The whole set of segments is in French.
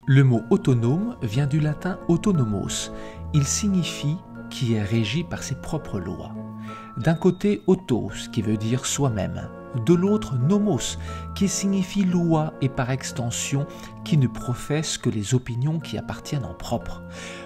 Le mot autonome vient du latin autonomos. Il signifie qui est régi par ses propres lois. D'un côté autos, qui veut dire soi-même. De l'autre nomos, qui signifie loi et par extension qui ne professe que les opinions qui appartiennent en propre.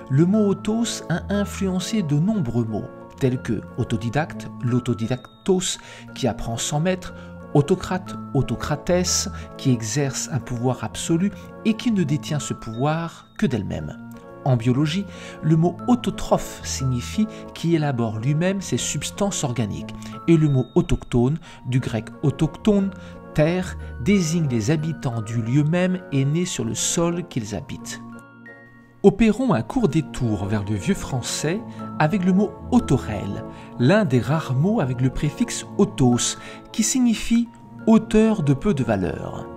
Le mot autos a influencé de nombreux mots, tels que autodidacte, l'autodidactos, qui apprend sans maître, autocrate, autocratesse, qui exerce un pouvoir absolu et qui ne détient ce pouvoir que d'elle-même. En biologie, le mot autotrophe signifie qui élabore lui-même ses substances organiques, et le mot autochtone, du grec autochtone, terre, désigne les habitants du lieu même et nés sur le sol qu'ils habitent. Opérons un court détour vers le vieux français avec le mot autorel, l'un des rares mots avec le préfixe autos, qui signifie auteur de peu de valeur.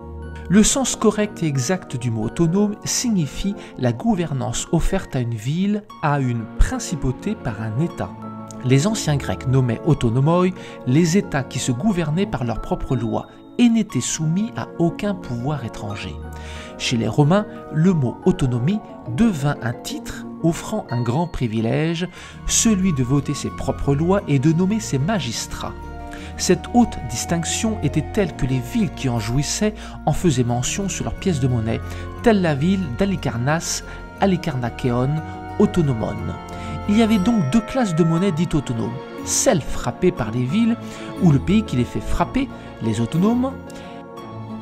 Le sens correct et exact du mot autonome signifie la gouvernance offerte à une ville, à une principauté par un État. Les anciens Grecs nommaient autonomoi les États qui se gouvernaient par leurs propres lois et n'étaient soumis à aucun pouvoir étranger. Chez les Romains, le mot autonomie devint un titre offrant un grand privilège, celui de voter ses propres lois et de nommer ses magistrats. Cette haute distinction était telle que les villes qui en jouissaient en faisaient mention sur leurs pièces de monnaie, telle la ville d'Halicarnasse, Halicarnakeion, autonomon. Il y avait donc deux classes de monnaie dites autonomes, celles frappées par les villes ou le pays qui les fait frapper, les autonomes,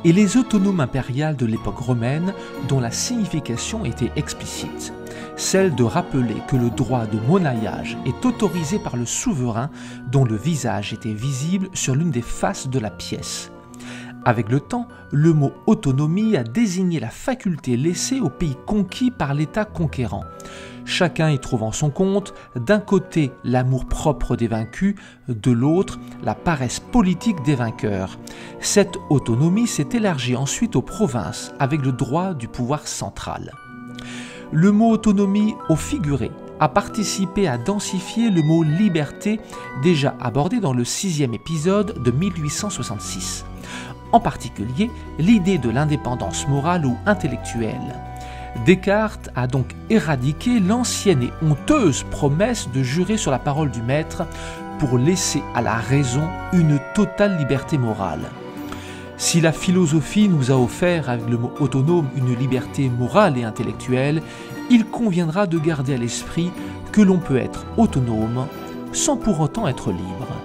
et les autonomes impériales de l'époque romaine dont la signification était explicite, celle de rappeler que le droit de monnaillage est autorisé par le souverain dont le visage était visible sur l'une des faces de la pièce. Avec le temps, le mot autonomie a désigné la faculté laissée aux pays conquis par l'État conquérant. Chacun y trouvant son compte, d'un côté l'amour-propre des vaincus, de l'autre la paresse politique des vainqueurs. Cette autonomie s'est élargie ensuite aux provinces avec le droit du pouvoir central. Le mot autonomie au figuré a participé à densifier le mot liberté déjà abordé dans le 6e épisode de 1866. En particulier, l'idée de l'indépendance morale ou intellectuelle. Descartes a donc éradiqué l'ancienne et honteuse promesse de jurer sur la parole du maître pour laisser à la raison une totale liberté morale. Si la philosophie nous a offert avec le mot autonome une liberté morale et intellectuelle, il conviendra de garder à l'esprit que l'on peut être autonome sans pour autant être libre.